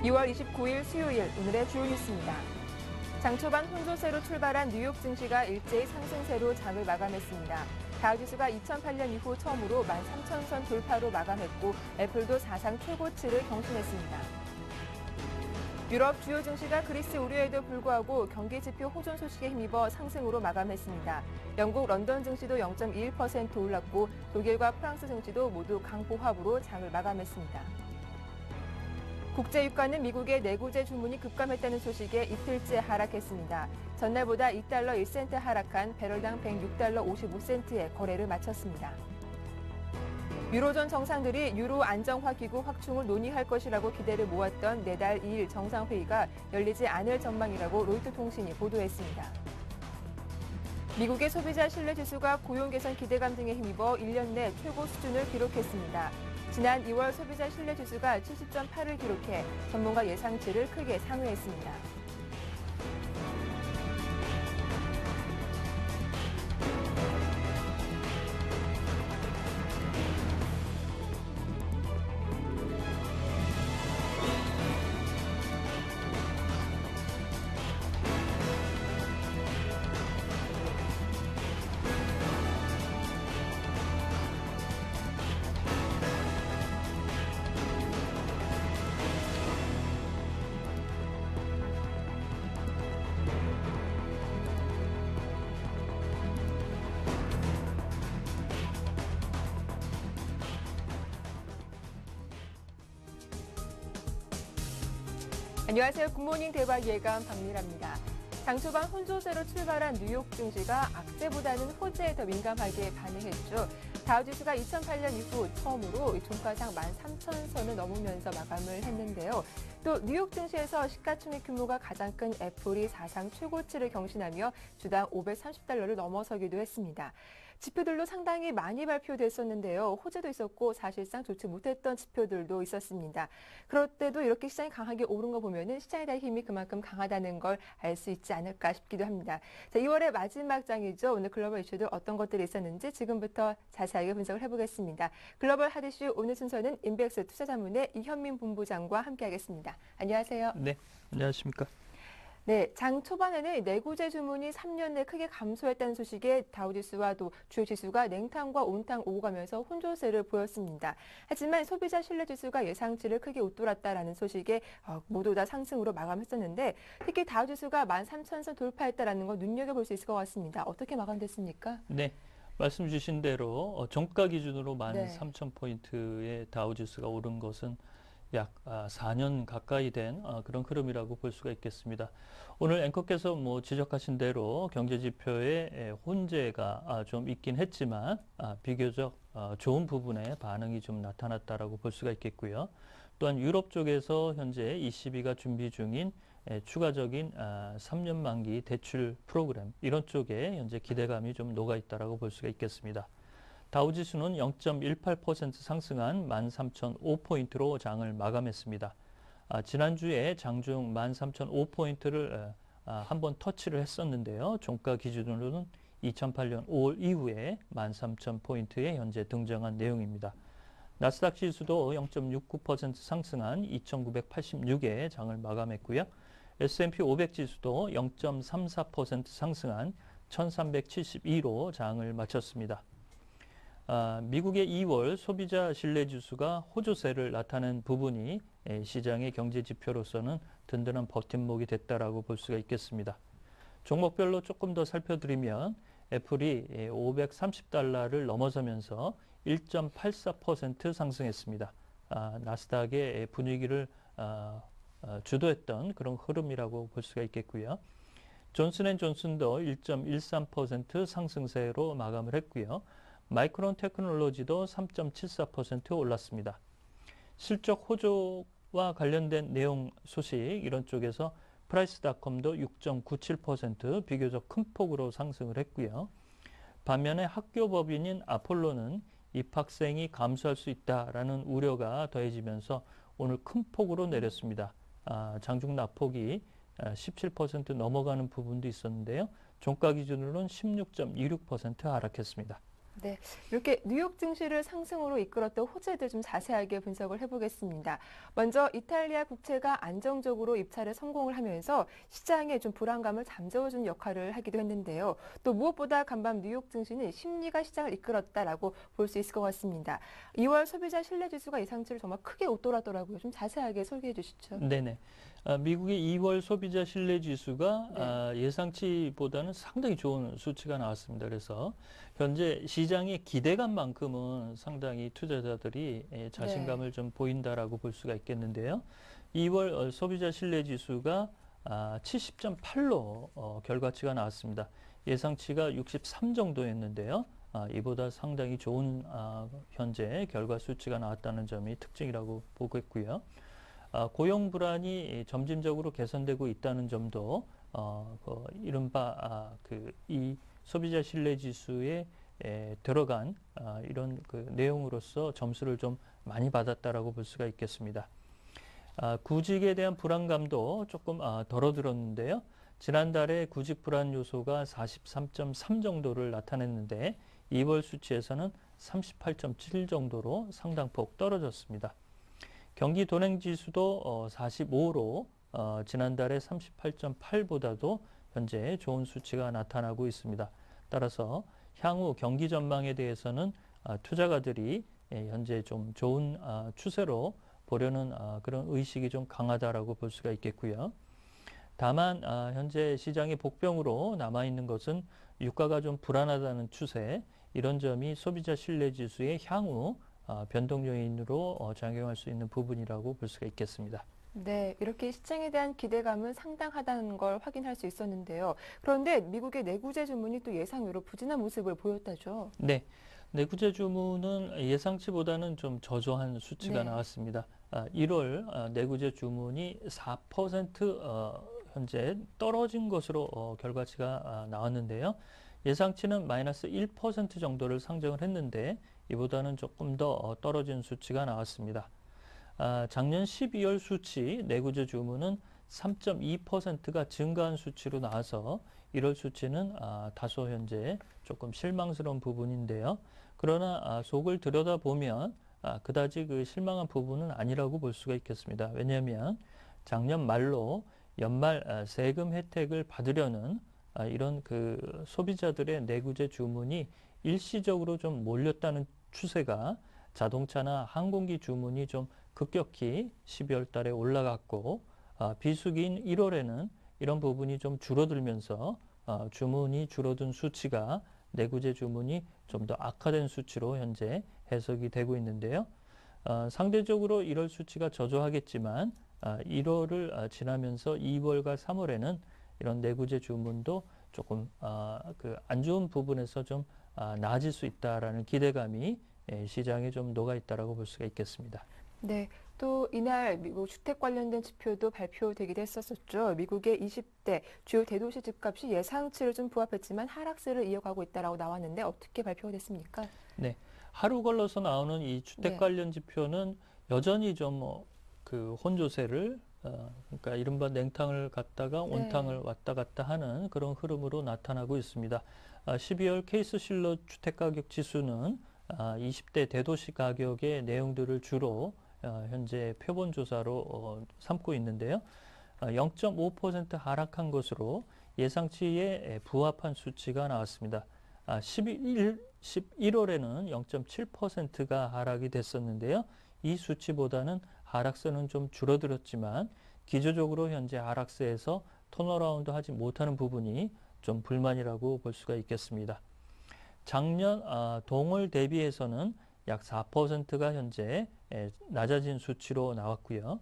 2월 29일 수요일 오늘의 주요 뉴스입니다. 장 초반 혼조세로 출발한 뉴욕 증시가 일제히 상승세로 장을 마감했습니다. 다우지수가 2008년 이후 처음으로 13,000선 돌파로 마감했고 애플도 사상 최고치를 경신했습니다. 유럽 주요 증시가 그리스 우려에도 불구하고 경기지표 호전 소식에 힘입어 상승으로 마감했습니다. 영국 런던 증시도 0.21% 올랐고 독일과 프랑스 증시도 모두 강보합으로 장을 마감했습니다. 국제유가는 미국의 내구재 주문이 급감했다는 소식에 이틀째 하락했습니다. 전날보다 2달러 1센트 하락한 배럴당 106달러 55센트에 거래를 마쳤습니다. 유로존 정상들이 유로 안정화 기구 확충을 논의할 것이라고 기대를 모았던 내달 2일 정상회의가 열리지 않을 전망이라고 로이터 통신이 보도했습니다. 미국의 소비자 신뢰지수가 고용 개선 기대감 등에 힘입어 1년 내 최고 수준을 기록했습니다. 지난 2월 소비자 신뢰지수가 70.8을 기록해 전문가 예상치를 크게 상회했습니다. 안녕하세요. 굿모닝 대박 예감 박미라입니다. 장 초반 혼조세로 출발한 뉴욕 증시가 악재보다는 호재에 더 민감하게 반응했죠. 다우지수가 2008년 이후 처음으로 종가상 13,000선을 넘으면서 마감을 했는데요. 또 뉴욕 증시에서 시가총액 규모가 가장 큰 애플이 사상 최고치를 경신하며 주당 530달러를 넘어서기도 했습니다. 지표들도 상당히 많이 발표됐었는데요. 호재도 있었고 사실상 좋지 못했던 지표들도 있었습니다. 그럴 때도 이렇게 시장이 강하게 오른 거 보면은 시장에 대한 힘이 그만큼 강하다는 걸 알 수 있지 않을까 싶기도 합니다. 자, 2월의 마지막 장이죠. 오늘 글로벌 이슈들 어떤 것들이 있었는지 지금부터 자세하게 분석을 해보겠습니다. 글로벌 핫이슈 오늘 순서는 인백스 투자자문의 이현민 본부장과 함께하겠습니다. 안녕하세요. 네, 안녕하십니까. 네, 장 초반에는 내구재 주문이 3년 내 크게 감소했다는 소식에 다우지수와 또 주요 지수가 냉탕과 온탕 오고 가면서 혼조세를 보였습니다. 하지만 소비자 신뢰지수가 예상치를 크게 웃돌았다라는 소식에 모두 다 상승으로 마감했었는데 특히 다우지수가 13,000선 돌파했다라는 건 눈여겨볼 수 있을 것 같습니다. 어떻게 마감됐습니까? 네, 말씀 주신 대로 종가 기준으로 13,000포인트의 다우지수가 오른 것은 약 4년 가까이 된 그런 흐름이라고 볼 수가 있겠습니다. 오늘 앵커께서 지적하신 대로 경제지표에 혼재가 좀 있긴 했지만 비교적 좋은 부분에 반응이 좀 나타났다라고 볼 수가 있겠고요. 또한 유럽 쪽에서 현재 ECB가 준비 중인 추가적인 3년 만기 대출 프로그램 이런 쪽에 현재 기대감이 좀 녹아 있다라고 볼 수가 있겠습니다. 다우지수는 0.18% 상승한 13,005포인트로 장을 마감했습니다. 지난주에 장중 13,005포인트를 한번 터치를 했었는데요. 종가 기준으로는 2008년 5월 이후에 13,000포인트에 현재 등장한 내용입니다. 나스닥 지수도 0.69% 상승한 2,986에 장을 마감했고요. S&P 500 지수도 0.34% 상승한 1,372로 장을 마쳤습니다. 미국의 2월 소비자 신뢰지수가 호조세를 나타낸 부분이 시장의 경제 지표로서는 든든한 버팀목이 됐다라고 볼 수가 있겠습니다. 종목별로 조금 더 살펴드리면 애플이 530달러를 넘어서면서 1.84% 상승했습니다. 나스닥의 분위기를 주도했던 그런 흐름이라고 볼 수가 있겠고요. 존슨앤존슨도 1.13% 상승세로 마감을 했고요. 마이크론 테크놀로지도 3.74% 올랐습니다. 실적 호조와 관련된 내용 소식 이런 쪽에서 프라이스닷컴도 6.97% 비교적 큰 폭으로 상승을 했고요. 반면에 학교 법인인 아폴로는 입학생이 감소할 수 있다라는 우려가 더해지면서 오늘 큰 폭으로 내렸습니다. 장중 낙폭이 17% 넘어가는 부분도 있었는데요. 종가 기준으로는 16.26% 하락했습니다. 네, 이렇게 뉴욕 증시를 상승으로 이끌었던 호재들 좀 자세하게 분석을 해보겠습니다. 먼저 이탈리아 국채가 안정적으로 입찰에 성공을 하면서 시장에 좀 불안감을 잠재워주는 역할을 하기도 했는데요. 또 무엇보다 간밤 뉴욕 증시는 심리가 시장을 이끌었다라고 볼 수 있을 것 같습니다. 2월 소비자 신뢰지수가 예상치를 정말 크게 웃돌았더라고요. 좀 자세하게 소개해 주시죠. 네네. 미국의 2월 소비자 신뢰 지수가 네. 예상치보다는 상당히 좋은 수치가 나왔습니다. 그래서 현재 시장의 기대감만큼은 상당히 투자자들이 네. 자신감을 좀 보인다라고 볼 수가 있겠는데요. 2월 소비자 신뢰 지수가 70.8로 결과치가 나왔습니다. 예상치가 63 정도였는데요. 이보다 상당히 좋은 현재 결과 수치가 나왔다는 점이 특징이라고 보겠고요. 고용 불안이 점진적으로 개선되고 있다는 점도 이른바 이 소비자 신뢰 지수에 들어간 이런 그 내용으로서 점수를 좀 많이 받았다라고 볼 수가 있겠습니다. 구직에 대한 불안감도 조금 덜어들었는데요. 지난달에 구직 불안 요소가 43.3 정도를 나타냈는데 2월 수치에서는 38.7 정도로 상당폭 떨어졌습니다. 경기 도냉 지수도 45로 지난달에 38.8보다도 현재 좋은 수치가 나타나고 있습니다. 따라서 향후 경기 전망에 대해서는 투자가들이 현재 좀 좋은 추세로 보려는 그런 의식이 좀 강하다라고 볼 수가 있겠고요. 다만 현재 시장의 복병으로 남아있는 것은 유가가 좀 불안하다는 추세, 이런 점이 소비자 신뢰 지수의 향후 변동 요인으로 작용할 수 있는 부분이라고 볼 수가 있겠습니다. 네, 이렇게 시장에 대한 기대감은 상당하다는 걸 확인할 수 있었는데요. 그런데 미국의 내구재 주문이 또 예상외로 부진한 모습을 보였다죠. 네, 내구재 주문은 예상치보다는 좀 저조한 수치가 네. 나왔습니다. 1월 내구재 주문이 4% 현재 떨어진 것으로 결과치가 나왔는데요. 예상치는 마이너스 1% 정도를 상정을 했는데 이보다는 조금 더 떨어진 수치가 나왔습니다. 작년 12월 수치 내구재 주문은 3.2%가 증가한 수치로 나와서 1월 수치는 다소 현재 조금 실망스러운 부분인데요. 그러나 속을 들여다보면 그다지 그 실망한 부분은 아니라고 볼 수가 있겠습니다. 왜냐하면 작년 말로 연말 세금 혜택을 받으려는 이런 그 소비자들의 내구재 주문이 일시적으로 좀 몰렸다는 추세가 자동차나 항공기 주문이 좀 급격히 12월 달에 올라갔고 비수기인 1월에는 이런 부분이 좀 줄어들면서 주문이 줄어든 수치가 내구재 주문이 좀 더 악화된 수치로 현재 해석이 되고 있는데요. 상대적으로 1월 수치가 저조하겠지만 1월을 지나면서 2월과 3월에는 이런 내구재 주문도 조금 그 안 좋은 부분에서 좀 나아질 수 있다라는 기대감이 시장에 좀 녹아 있다라고 볼 수가 있겠습니다. 네, 또 이날 미국 주택 관련된 지표도 발표되기도 했었었죠. 미국의 20대 주요 대도시 집값이 예상치를 좀 부합했지만 하락세를 이어가고 있다라고 나왔는데 어떻게 발표가 됐습니까? 네, 하루 걸러서 나오는 이 주택 네, 관련 지표는 여전히 좀 그 혼조세를 그러니까 이른바 냉탕을 갔다가 온탕을 네, 왔다 갔다 하는 그런 흐름으로 나타나고 있습니다. 12월 케이스 실러 주택가격 지수는 20대 대도시 가격의 내용들을 주로 현재 표본 조사로 삼고 있는데요. 0.5% 하락한 것으로 예상치에 부합한 수치가 나왔습니다. 11월에는 0.7%가 하락이 됐었는데요. 이 수치보다는 하락세는 좀 줄어들었지만 기조적으로 현재 하락세에서 턴어라운드 하지 못하는 부분이 좀 불만이라고 볼 수가 있겠습니다. 작년 동월 대비해서는 약 4%가 현재 낮아진 수치로 나왔고요.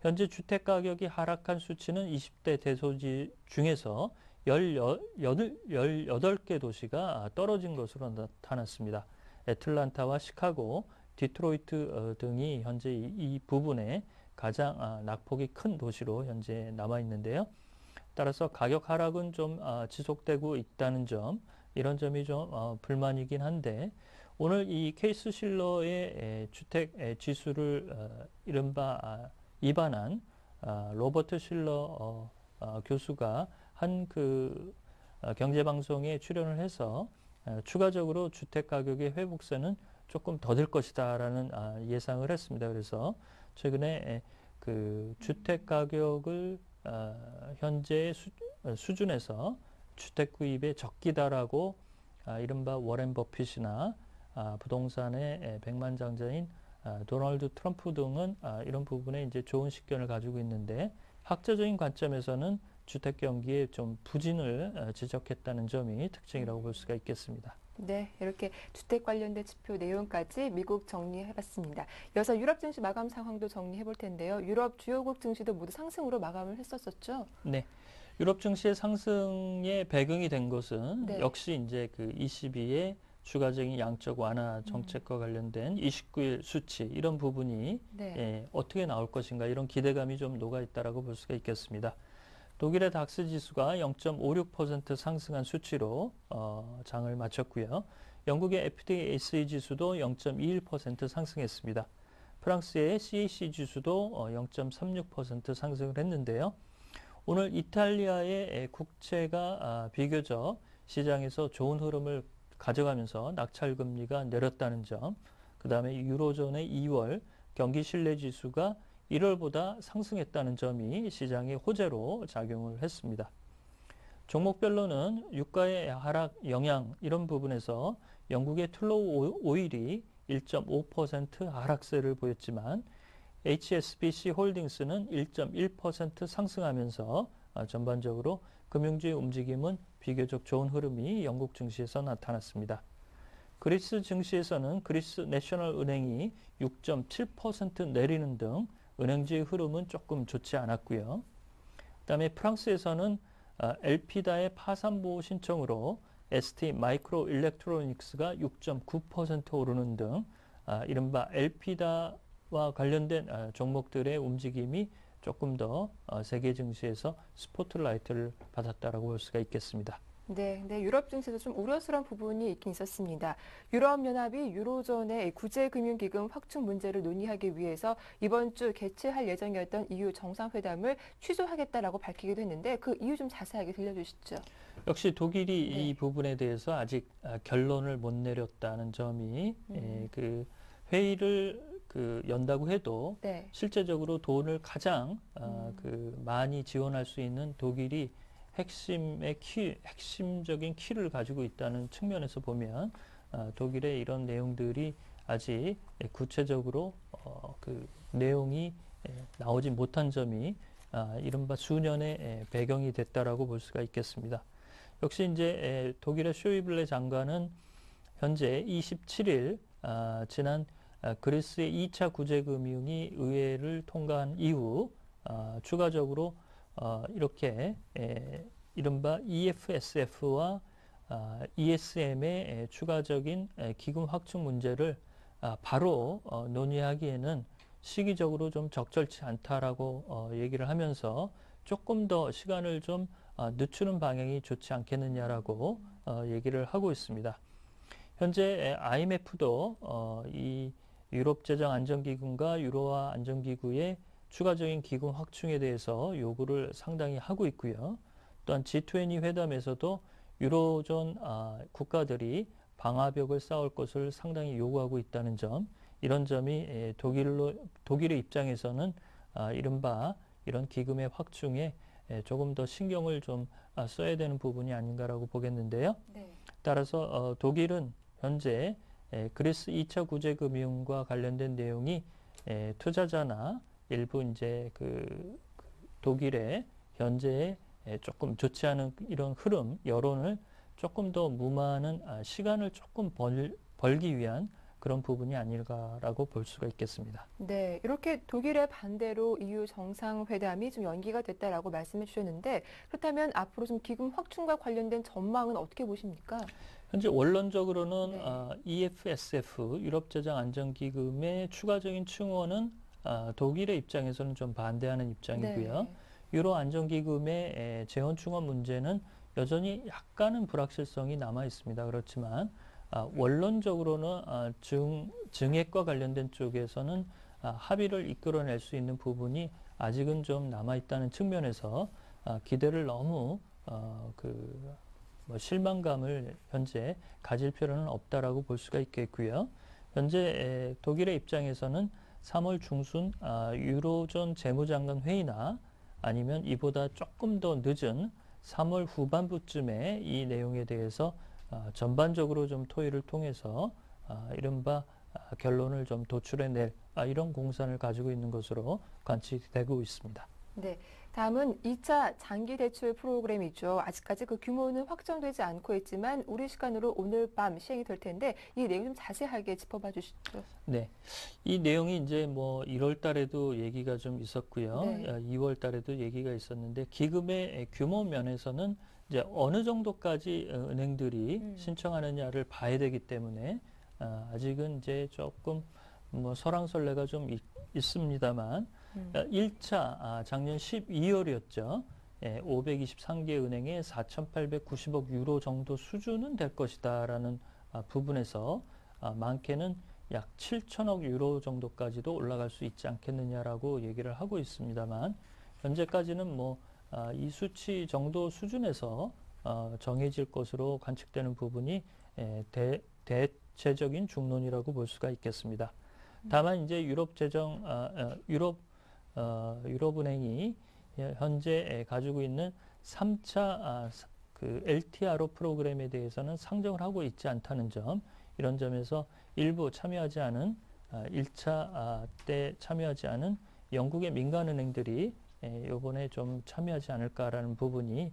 현재 주택 가격이 하락한 수치는 20대 대도시 중에서 18개 도시가 떨어진 것으로 나타났습니다. 애틀란타와 시카고, 디트로이트 등이 현재 이 부분에 가장 낙폭이 큰 도시로 현재 남아 있는데요. 따라서 가격 하락은 좀 지속되고 있다는 점, 이런 점이 좀 불만이긴 한데 오늘 이 케이스 실러의 주택 지수를 이른바 입안한 로버트 실러 교수가 한 그 경제방송에 출연을 해서 추가적으로 주택 가격의 회복세는 조금 더딜 것이다라는 예상을 했습니다. 그래서 최근에 그 주택 가격을 현재 수준에서 주택 구입에 적기다라고 이른바 워렌 버핏이나 부동산의 백만장자인 도널드 트럼프 등은 이런 부분에 이제 좋은 식견을 가지고 있는데 학자적인 관점에서는 주택 경기에 좀 부진을 지적했다는 점이 특징이라고 볼 수가 있겠습니다. 네, 이렇게 주택 관련된 지표 내용까지 미국 정리해봤습니다. 이어서 유럽 증시 마감 상황도 정리해볼 텐데요. 유럽 주요국 증시도 모두 상승으로 마감을 했었었죠. 네, 유럽 증시의 상승에 배경이 된 것은 네. 역시 이제 그 ECB의 추가적인 양적 완화 정책과 관련된 29일 수치 이런 부분이 네. 어떻게 나올 것인가 이런 기대감이 좀 녹아 있다라고 볼 수가 있겠습니다. 독일의 닥스 지수가 0.56% 상승한 수치로 장을 마쳤고요. 영국의 FTSE 지수도 0.21% 상승했습니다. 프랑스의 CAC 지수도 0.36% 상승을 했는데요. 오늘 이탈리아의 국채가 비교적 시장에서 좋은 흐름을 가져가면서 낙찰 금리가 내렸다는 점, 그 다음에 유로존의 2월 경기 신뢰 지수가 1월보다 상승했다는 점이 시장의 호재로 작용을 했습니다. 종목별로는 유가의 하락 영향 이런 부분에서 영국의 툴로우 오일이 1.5% 하락세를 보였지만 HSBC 홀딩스는 1.1% 상승하면서 전반적으로 금융주의 움직임은 비교적 좋은 흐름이 영국 증시에서 나타났습니다. 그리스 증시에서는 그리스 내셔널 은행이 6.7% 내리는 등 은행주의 흐름은 조금 좋지 않았고요. 그다음에 프랑스에서는 엘피다의 파산보호 신청으로 ST 마이크로 일렉트로닉스가 6.9% 오르는 등 이른바 엘피다와 관련된 종목들의 움직임이 조금 더 세계 증시에서 스포트라이트를 받았다라고 볼 수가 있겠습니다. 네, 유럽 증시도 좀 우려스러운 부분이 있긴 있었습니다. 유럽연합이 유로존의 구제금융기금 확충 문제를 논의하기 위해서 이번 주 개최할 예정이었던 EU 정상회담을 취소하겠다라고 밝히기도 했는데 그 이유 좀 자세하게 들려주시죠. 역시 독일이 이 부분에 대해서 아직 결론을 못 내렸다는 점이 그 회의를 연다고 해도 실제적으로 돈을 가장 많이 지원할 수 있는 독일이 핵심적인 키를 가지고 있다는 측면에서 보면 독일의 이런 내용들이 아직 구체적으로 그 내용이 나오지 못한 점이 이른바 수년의 배경이 됐다라고 볼 수가 있겠습니다. 역시 이제 독일의 쇼이블레 장관은 현재 27일 지난 그리스의 2차 구제금융이 의회를 통과한 이후 추가적으로 이렇게 이른바 EFSF와 ESM의 추가적인 기금 확충 문제를 바로 논의하기에는 시기적으로 좀 적절치 않다라고 얘기를 하면서 조금 더 시간을 좀 늦추는 방향이 좋지 않겠느냐라고 얘기를 하고 있습니다. 현재 IMF도 이 유럽재정안정기금과 유로화 안정기구의 추가적인 기금 확충에 대해서 요구를 상당히 하고 있고요. 또한 G20 회담에서도 유로존 국가들이 방화벽을 쌓을 것을 상당히 요구하고 있다는 점, 이런 점이 독일의 입장에서는 이른바 이런 기금의 확충에 조금 더 신경을 좀 써야 되는 부분이 아닌가라고 보겠는데요. 따라서 독일은 현재 그리스 2차 구제금융과 관련된 내용이 투자자나 일부 이제 그 독일의 현재의 조금 좋지 않은 이런 흐름, 여론을 조금 더 무마하는 시간을 조금 벌기 위한 그런 부분이 아닐까라고 볼 수가 있겠습니다. 네, 이렇게 독일의 반대로 EU 정상회담이 좀 연기가 됐다라고 말씀해 주셨는데 그렇다면 앞으로 좀 기금 확충과 관련된 전망은 어떻게 보십니까? 현재 원론적으로는 EFSF, 유럽재정안정기금의 추가적인 충원은 독일의 입장에서는 좀 반대하는 입장이고요. 유로 안정기금의 재원 충원 문제는 여전히 약간은 불확실성이 남아 있습니다. 그렇지만 원론적으로는 증액과 관련된 쪽에서는 합의를 이끌어낼 수 있는 부분이 아직은 좀 남아 있다는 측면에서 기대를 너무 뭐 실망감을 현재 가질 필요는 없다라고 볼 수가 있겠고요. 현재 독일의 입장에서는 3월 중순 유로존 재무장관 회의나 아니면 이보다 조금 더 늦은 3월 후반부쯤에 이 내용에 대해서 전반적으로 좀 토의를 통해서 이른바 결론을 좀 도출해낼 이런 공산을 가지고 있는 것으로 관측되고 있습니다. 네, 다음은 2차 장기 대출 프로그램이죠. 아직까지 그 규모는 확정되지 않고 있지만 우리 시간으로 오늘 밤 시행이 될 텐데 이 내용 좀 자세하게 짚어봐 주시죠. 네, 이 내용이 이제 뭐 1월 달에도 얘기가 좀 있었고요. 네. 2월 달에도 얘기가 있었는데 기금의 규모 면에서는 이제 어느 정도까지 은행들이 신청하느냐를 봐야 되기 때문에 아직은 이제 조금 뭐 설왕설래가 좀 있습니다만 1차 작년 12월이었죠. 523개 은행에 4,890억 유로 정도 수준은 될 것이다라는 부분에서 많게는 약 7천억 유로 정도까지도 올라갈 수 있지 않겠느냐라고 얘기를 하고 있습니다만 현재까지는 뭐 이 수치 정도 수준에서 정해질 것으로 관측되는 부분이 대체적인 중론이라고 볼 수가 있겠습니다. 다만 이제 유럽은행이 현재 가지고 있는 3차 그 LTRO 프로그램에 대해서는 상정을 하고 있지 않다는 점, 이런 점에서 일부 참여하지 않은 1차 때 참여하지 않은 영국의 민간은행들이 이번에 좀 참여하지 않을까라는 부분이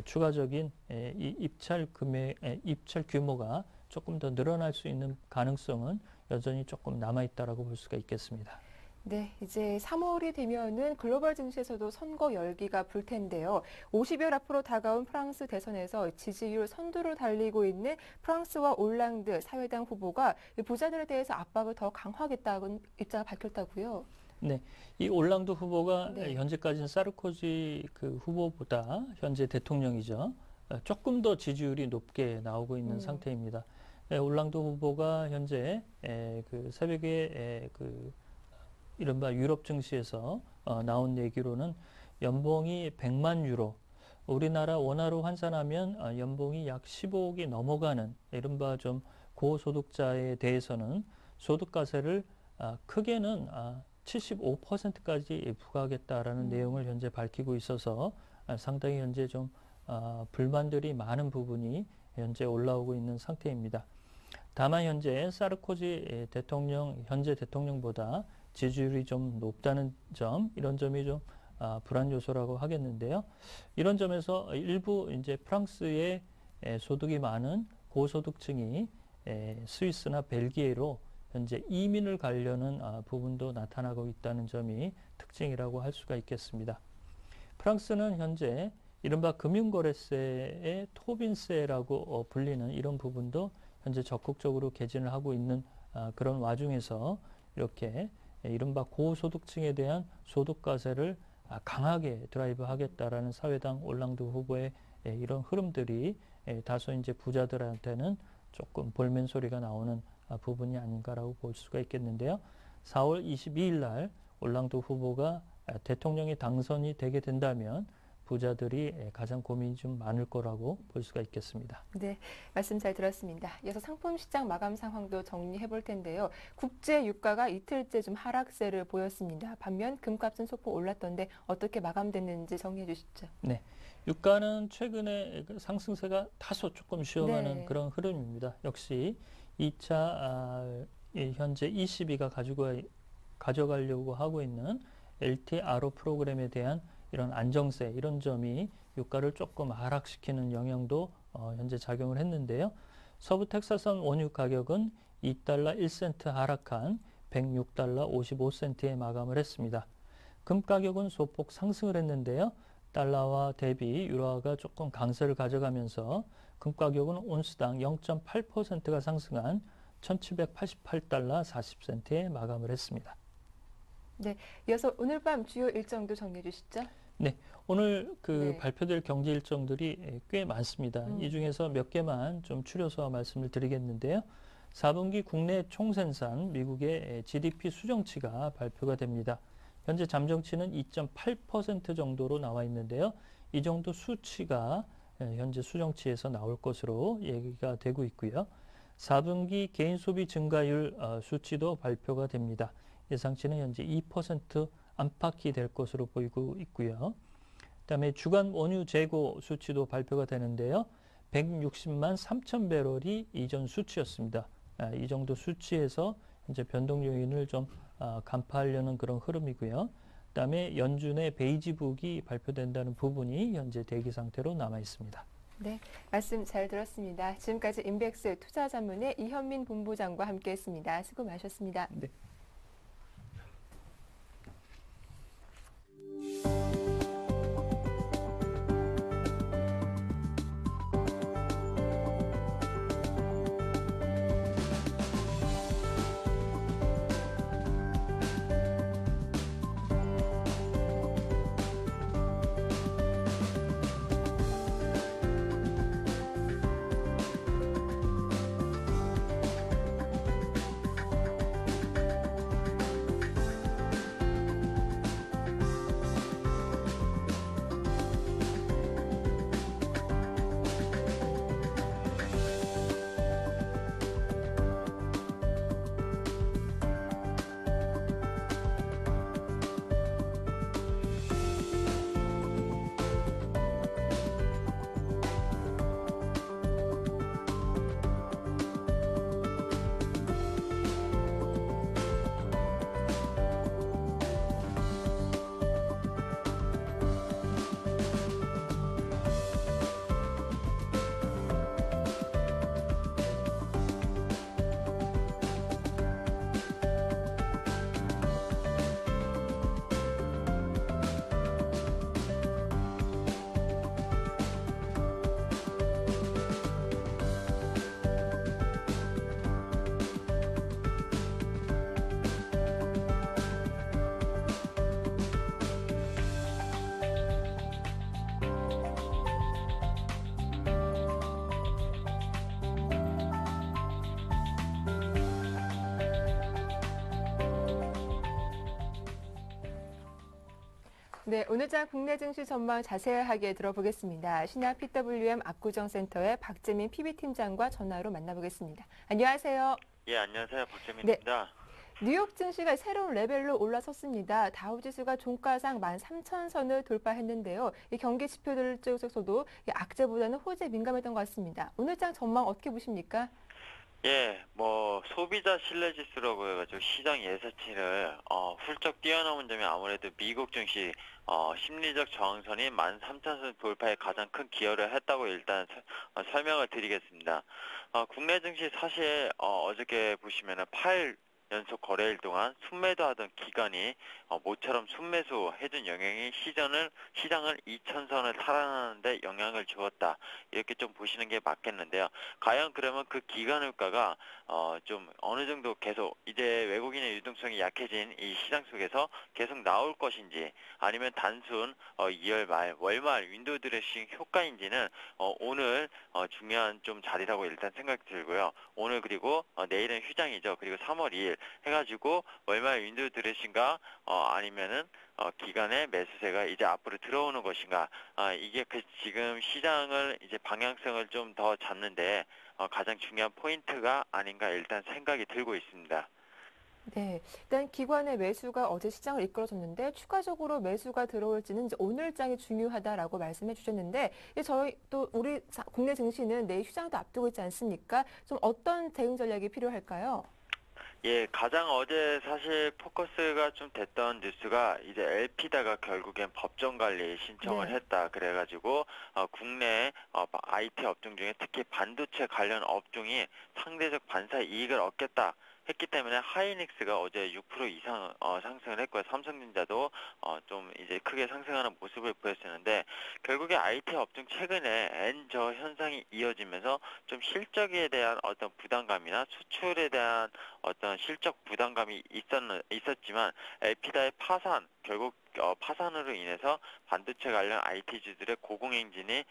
추가적인 이 입찰 규모가 조금 더 늘어날 수 있는 가능성은 여전히 조금 남아있다라고 볼 수가 있겠습니다. 네, 이제 3월이 되면은 글로벌 증시에서도 선거 열기가 불 텐데요. 50여일 앞으로 다가온 프랑스 대선에서 지지율 선두를 달리고 있는 프랑스와 올랑드 사회당 후보가 부자들에 대해서 압박을 더 강화하겠다는 입장을 밝혔다고요. 네, 이 올랑드 후보가 네. 현재까지는 사르코지 그 후보보다 현재 대통령이죠. 조금 더 지지율이 높게 나오고 있는 상태입니다. 올랑드 후보가 현재 그 새벽에 그 이른바 유럽 증시에서 나온 얘기로는 연봉이 100만 유로, 우리나라 원화로 환산하면 연봉이 약 15억이 넘어가는 이른바 좀 고소득자에 대해서는 소득과세를 크게는 75%까지 부과하겠다라는 내용을 현재 밝히고 있어서 상당히 현재 좀 불만들이 많은 부분이 현재 올라오고 있는 상태입니다. 다만 현재 사르코지 현재 대통령보다 지지율이 좀 높다는 점, 이런 점이 좀 불안 요소라고 하겠는데요. 이런 점에서 일부 이제 프랑스의 소득이 많은 고소득층이 스위스나 벨기에로 현재 이민을 가려는 부분도 나타나고 있다는 점이 특징이라고 할 수가 있겠습니다. 프랑스는 현재 이른바 금융거래세의 토빈세라고 불리는 이런 부분도 현재 적극적으로 개진을 하고 있는 그런 와중에서 이렇게 이른바 고소득층에 대한 소득과세를 강하게 드라이브 하겠다라는 사회당 올랑드 후보의 이런 흐름들이 다소 이제 부자들한테는 조금 볼멘 소리가 나오는 부분이 아닌가라고 볼 수가 있겠는데요. 4월 22일 날 올랑드 후보가 대통령이 당선이 되게 된다면 부자들이 가장 고민이 좀 많을 거라고 볼 수가 있겠습니다. 네, 말씀 잘 들었습니다. 이어서 상품 시장 마감 상황도 정리해 볼 텐데요. 국제 유가가 이틀째 좀 하락세를 보였습니다. 반면 금값은 소폭 올랐던데 어떻게 마감됐는지 정리해 주시죠. 네, 유가는 최근에 상승세가 다소 조금 쉬어가는 네. 그런 흐름입니다. 역시 2차 현재 ECB가 가져가려고 하고 있는 LTRO 프로그램에 대한 이런 안정세, 이런 점이 유가를 조금 하락시키는 영향도 현재 작용을 했는데요. 서부 텍사스산 원유 가격은 2달러 1센트 하락한 106달러 55센트에 마감을 했습니다. 금 가격은 소폭 상승을 했는데요. 달러와 대비 유로화가 조금 강세를 가져가면서 금 가격은 온스당 0.8%가 상승한 1788달러 40센트에 마감을 했습니다. 네, 이어서 오늘 밤 주요 일정도 정리해 주시죠. 네, 오늘 네. 발표될 경제 일정들이 꽤 많습니다. 이 중에서 몇 개만 좀 추려서 말씀을 드리겠는데요. 4분기 국내 총생산 미국의 GDP 수정치가 발표가 됩니다. 현재 잠정치는 2.8% 정도로 나와 있는데요. 이 정도 수치가 현재 수정치에서 나올 것으로 얘기가 되고 있고요. 4분기 개인 소비 증가율 수치도 발표가 됩니다. 예상치는 현재 2% 안팎이 될 것으로 보이고 있고요. 그다음에 주간 원유 재고 수치도 발표가 되는데요. 160만 3천 배럴이 이전 수치였습니다. 이 정도 수치에서 현재 변동 요인을 좀 간파하려는 그런 흐름이고요. 그다음에 연준의 베이지북이 발표된다는 부분이 현재 대기 상태로 남아 있습니다. 네, 말씀 잘 들었습니다. 지금까지 인백스 투자자문의 이현민 본부장과 함께했습니다. 수고 많으셨습니다. 네. 네, 오늘자 국내 증시 전망 자세하게 들어보겠습니다. 신한 PWM 압구정센터의 박재민 PB팀장과 전화로 만나보겠습니다. 안녕하세요. 예, 안녕하세요. 박재민입니다. 뉴욕 증시가 새로운 레벨로 올라섰습니다. 다우지수가 종가상 13,000선을 돌파했는데요. 이 경기 지표들 쪽에서도 악재보다는 호재에 민감했던 것 같습니다. 오늘장 전망 어떻게 보십니까? 예, 소비자 신뢰지수라고 해가지고 시장 예상치를 훌쩍 뛰어넘은 점이 아무래도 미국 증시 심리적 저항선이 13,000선 돌파에 가장 큰 기여를 했다고 일단 설명을 드리겠습니다. 국내 증시 사실 어저께 보시면은 8 연속 거래일 동안 순매도하던 기관이 모처럼 순매수 해준 영향이 시장을 2,000선을 탈환하는데 영향을 주었다. 이렇게 좀 보시는 게 맞겠는데요. 과연 그러면 그 기관 효과가 좀 어느 정도 계속 이제 외국인의 유동성이 약해진 이 시장 속에서 계속 나올 것인지 아니면 단순 2월 말 월말 윈도우 드레싱 효과인지는 오늘 중요한 좀 자리라고 일단 생각이 들고요. 오늘 그리고 내일은 휴장이죠. 그리고 3월 2일 해가지고 월말 윈도우 드레싱가 아니면은 기간의 매수세가 이제 앞으로 들어오는 것인가 이게 지금 시장을 이제 방향성을 좀 더 잡는데 가장 중요한 포인트가 아닌가 일단 생각이 들고 있습니다. 네, 일단 기관의 매수가 어제 시장을 이끌어줬는데 추가적으로 매수가 들어올지는 이제 오늘장이 중요하다라고 말씀해 주셨는데 저희 또 우리 국내 증시는 내일 휴장도 앞두고 있지 않습니까? 좀 어떤 대응 전략이 필요할까요? 예, 가장 어제 사실 포커스가 좀 됐던 뉴스가 이제 LP다가 결국엔 법정 관리 신청을 네. 했다. 그래가지고 국내 IT 업종 중에 특히 반도체 관련 업종이 상대적 반사 이익을 얻겠다. 했기 때문에 하이닉스가 어제 6% 이상 상승을 했고요. 삼성전자도 좀 이제 크게 상승하는 모습을 보였었는데 결국에 IT 업종 최근에 N저 현상이 이어지면서 좀 실적에 대한 어떤 부담감이나 수출에 대한 어떤 실적 부담감이 있었지만 엘피다의 파산 결국 파산으로 인해서 반도체 관련 IT주들의 고공행진이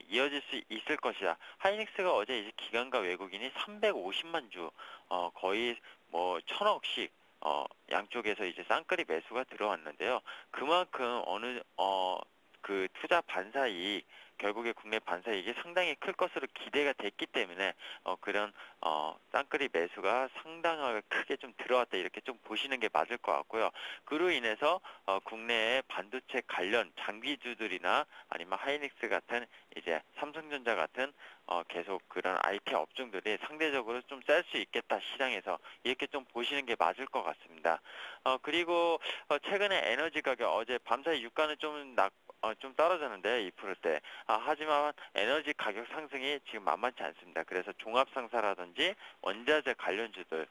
이어질 수 있을 것이다. 하이닉스가 어제 이제 기관과 외국인이 350만 주 거의 1,000억씩 양쪽에서 이제 쌍끌이 매수가 들어왔는데요. 그만큼 그 투자 반사 이익 결국에 국내 반사이익이 상당히 클 것으로 기대가 됐기 때문에 그런 쌍끌이 매수가 상당하게 크게 좀 들어왔다 이렇게 좀 보시는 게 맞을 것 같고요. 그로 인해서 국내의 반도체 관련 장비주들이나 아니면 하이닉스 같은 이제 삼성전자 같은 계속 그런 IT 업종들이 상대적으로 좀 셀 수 있겠다 시장에서 이렇게 좀 보시는 게 맞을 것 같습니다. 그리고 최근에 에너지 가격 어제 밤사이 유가는 좀 떨어졌는데 2%대. 하지만 에너지 가격 상승이 지금 만만치 않습니다. 그래서 종합상사라든지 원자재 관련주들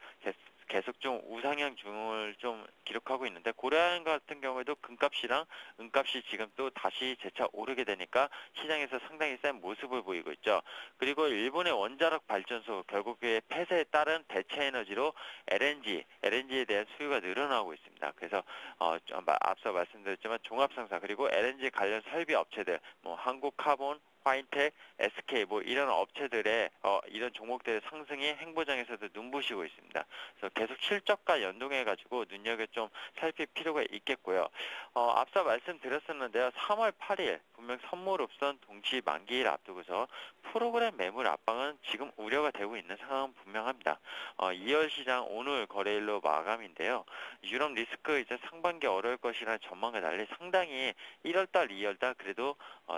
계속 좀 우상향 중을 좀 기록하고 있는데 고려한 같은 경우에도 금값이랑 은값이 지금 또 다시 재차 오르게 되니까 시장에서 상당히 센 모습을 보이고 있죠. 그리고 일본의 원자력 발전소 결국에 폐쇄에 따른 대체 에너지로 LNG에 대한 수요가 늘어나고 있습니다. 그래서 앞서 말씀드렸지만 종합상사 그리고 LNG 관련 설비 업체들 뭐 한국카본 화인텍, SK 뭐 이런 업체들의 이런 종목들의 상승이 행보장에서도 눈부시고 있습니다. 그래서 계속 실적과 연동해 가지고 눈여겨 좀 살필 필요가 있겠고요. 앞서 말씀드렸었는데요. 3월 8일 분명 선물옵션 동시 만기일 앞두고서 프로그램 매물 압박은 지금 우려가 되고 있는 상황은 분명합니다. 2월 시장 오늘 거래일로 마감인데요. 유럽 리스크 이제 상반기 어려울 것이라는 전망과 달리 상당히 1월달, 2월달 그래도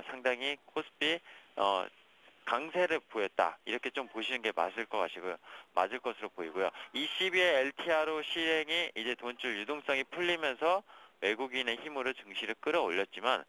상당히 코스피 강세를 보였다. 이렇게 좀 보시는 게 맞을 것으로 보이고요. ECB의 LTRO 실행이 이제 돈줄 유동성이 풀리면서 외국인의 힘으로 증시를 끌어올렸지만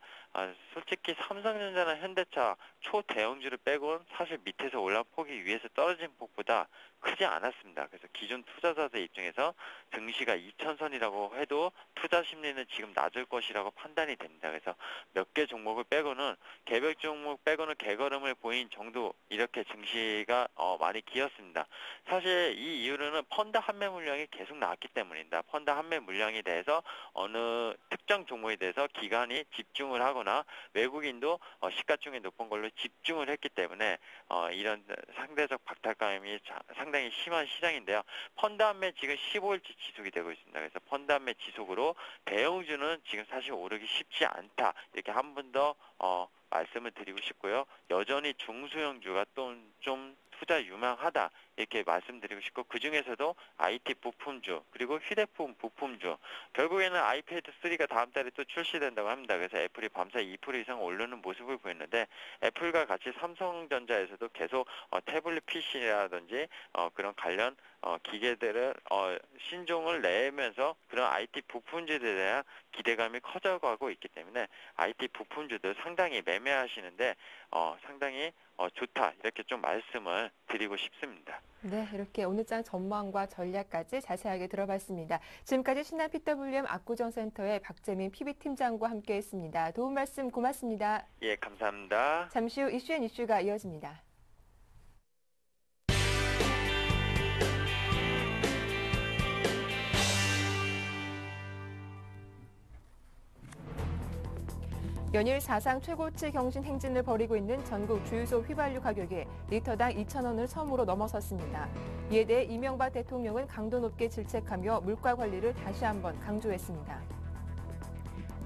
솔직히 삼성전자나 현대차 초대형주를 빼고는 사실 밑에서 올라온 폭이 위에서 떨어진 폭보다 크지 않았습니다. 그래서 기존 투자자들 입장에서 증시가 2000선이라고 해도 투자 심리는 지금 낮을 것이라고 판단이 됩니다. 그래서 몇 개 종목을 빼고는 개별 종목 빼고는 개걸음을 보인 정도 이렇게 증시가 많이 기었습니다. 사실 이 이유로는 펀드 환매 물량이 계속 나왔기 때문입니다. 펀드 환매 물량에 대해서 어느 특정 종목에 대해서 기관이 집중을 하거나 외국인도 시가총액 높은 걸로 집중을 했기 때문에 이런 상대적 박탈감이 상당히 심한 시장인데요. 펀드 환매 지금 15일째 지속이 되고 있습니다. 그래서 펀드 환매 지속으로 대형주는 지금 사실 오르기 쉽지 않다. 이렇게 한 번 더 말씀을 드리고 싶고요. 여전히 중소형주가 또 좀 투자 유망하다 이렇게 말씀드리고 싶고 그중에서도 IT 부품주 그리고 휴대폰 부품주 결국에는 아이패드 3가 다음 달에 또 출시된다고 합니다. 그래서 애플이 밤사이 2% 이상 오르는 모습을 보였는데 애플과 같이 삼성전자에서도 계속 태블릿 PC라든지 그런 관련 기계들을 신종을 내면서 그런 IT 부품주들에 대한 기대감이 커져가고 있기 때문에 IT 부품주들 상당히 매매하시는데 상당히 좋다 이렇게 좀 말씀을 드리고 싶습니다. 네, 이렇게 오늘장 전망과 전략까지 자세하게 들어봤습니다. 지금까지 신한 PWM 압구정센터의 박재민 PB팀장과 함께했습니다. 도움 말씀 고맙습니다. 예, 감사합니다. 잠시 후 이슈가 이어집니다. 연일 사상 최고치 경신 행진을 벌이고 있는 전국 주유소 휘발유 가격이 리터당 2,000원을 처음으로 넘어섰습니다. 이에 대해 이명박 대통령은 강도 높게 질책하며 물가 관리를 다시 한번 강조했습니다.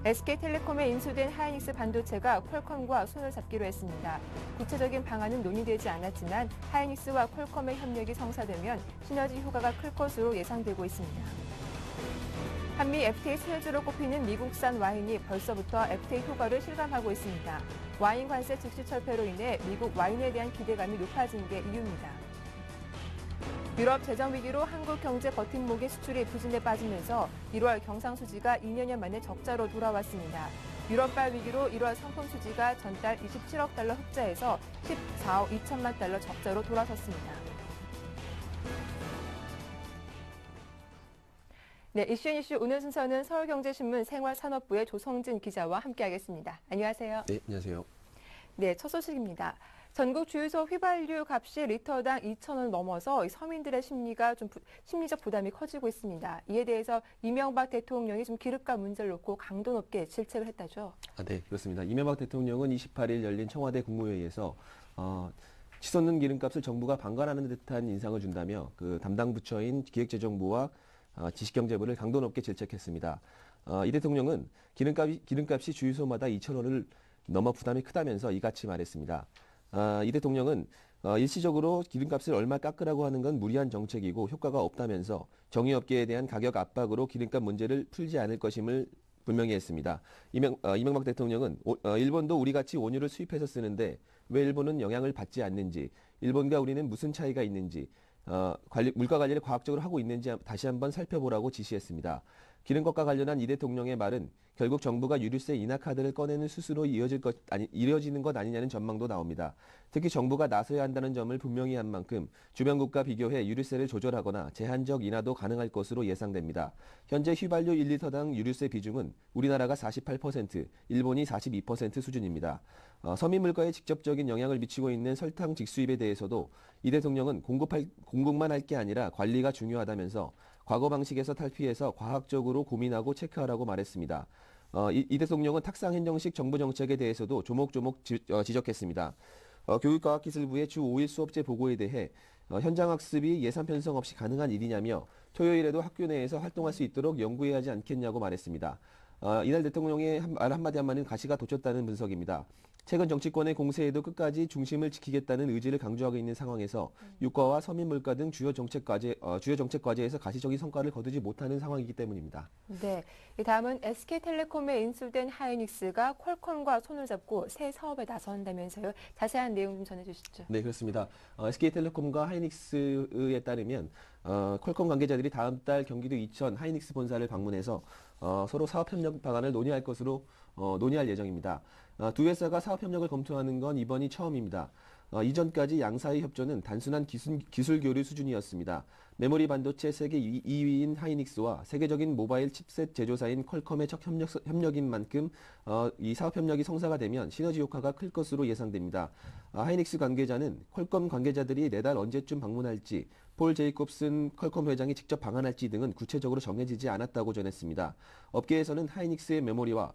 SK텔레콤에 인수된 하이닉스 반도체가 퀄컴과 손을 잡기로 했습니다. 구체적인 방안은 논의되지 않았지만 하이닉스와 퀄컴의 협력이 성사되면 시너지 효과가 클 것으로 예상되고 있습니다. 한미 FTA 수혜주로 꼽히는 미국산 와인이 벌써부터 FTA 효과를 실감하고 있습니다. 와인 관세 즉시 철폐로 인해 미국 와인에 대한 기대감이 높아진 게 이유입니다. 유럽 재정 위기로 한국 경제 버팀목의 수출이 부진에 빠지면서 1월 경상수지가 2년여 만에 적자로 돌아왔습니다. 유럽발 위기로 1월 상품 수지가 전달 27억 달러 흑자에서 14억 2천만 달러 적자로 돌아섰습니다. 네, 이슈 오늘 순서는 서울경제신문 생활산업부의 조성진 기자와 함께하겠습니다. 안녕하세요. 네, 안녕하세요. 네, 첫 소식입니다. 전국 주유소 휘발유 값이 리터당 2,000원 넘어서 서민들의 심리적 부담이 커지고 있습니다. 이에 대해서 이명박 대통령이 좀 기름값 문제를 놓고 강도 높게 질책을 했다죠. 네, 그렇습니다. 이명박 대통령은 28일 열린 청와대 국무회의에서 치솟는 기름값을 정부가 방관하는 듯한 인상을 준다며 그 담당 부처인 기획재정부와 지식경제부를 강도 높게 질책했습니다. 이 대통령은 기름값이 주유소마다 2,000원을 너무 부담이 크다면서 이같이 말했습니다. 이 대통령은 일시적으로 기름값을 얼마 깎으라고 하는 건 무리한 정책이고 효과가 없다면서 정유업계에 대한 가격 압박으로 기름값 문제를 풀지 않을 것임을 분명히 했습니다. 이명박 대통령은 일본도 우리같이 원유를 수입해서 쓰는데 왜 일본은 영향을 받지 않는지, 일본과 우리는 무슨 차이가 있는지, 물가 관리를 과학적으로 하고 있는지 다시 한번 살펴보라고 지시했습니다. 기름값과 관련한 이 대통령의 말은 결국 정부가 유류세 인하 카드를 꺼내는 수순으로 이어지는 것 아니냐는 전망도 나옵니다. 특히 정부가 나서야 한다는 점을 분명히 한 만큼 주변국과 비교해 유류세를 조절하거나 제한적 인하도 가능할 것으로 예상됩니다. 현재 휘발유 1리터당 유류세 비중은 우리나라가 48%, 일본이 42% 수준입니다. 서민 물가에 직접적인 영향을 미치고 있는 설탕 직수입에 대해서도 이 대통령은 공급만 할 게 아니라 관리가 중요하다면서 과거 방식에서 탈피해서 과학적으로 고민하고 체크하라고 말했습니다. 이 대통령은 탁상 행정식 정부 정책에 대해서도 조목조목 지적했습니다. 교육과학기술부의 주 5일 수업제 보고에 대해 현장 학습이 예산 편성 없이 가능한 일이냐며 토요일에도 학교 내에서 활동할 수 있도록 연구해야 하지 않겠냐고 말했습니다. 이날 대통령의 말 한마디는 가시가 돋쳤다는 분석입니다. 최근 정치권의 공세에도 끝까지 중심을 지키겠다는 의지를 강조하고 있는 상황에서 유가와 서민 물가 등 주요 정책 과제에서 가시적인 성과를 거두지 못하는 상황이기 때문입니다. 네, 다음은 SK텔레콤에 인수된 하이닉스가 퀄컴과 손을 잡고 새 사업에 나선다면서요. 자세한 내용 좀 전해주시죠. 네, 그렇습니다. SK텔레콤과 하이닉스에 따르면 퀄컴 관계자들이 다음 달 경기도 이천 하이닉스 본사를 방문해서 서로 사업협력 방안을 논의할 것으로 논의할 예정입니다. 두 회사가 사업협력을 검토하는 건 이번이 처음입니다. 이전까지 양사의 협조는 단순한 기술 교류 수준이었습니다. 메모리 반도체 세계 2위인 하이닉스와 세계적인 모바일 칩셋 제조사인 퀄컴의 첫 협력인 만큼 이 사업협력이 성사가 되면 시너지 효과가 클 것으로 예상됩니다. 하이닉스 관계자는 퀄컴 관계자들이 내달 언제쯤 방문할지, 폴 제이콥슨 퀄컴 회장이 직접 방한할지 등은 구체적으로 정해지지 않았다고 전했습니다. 업계에서는 하이닉스의 메모리와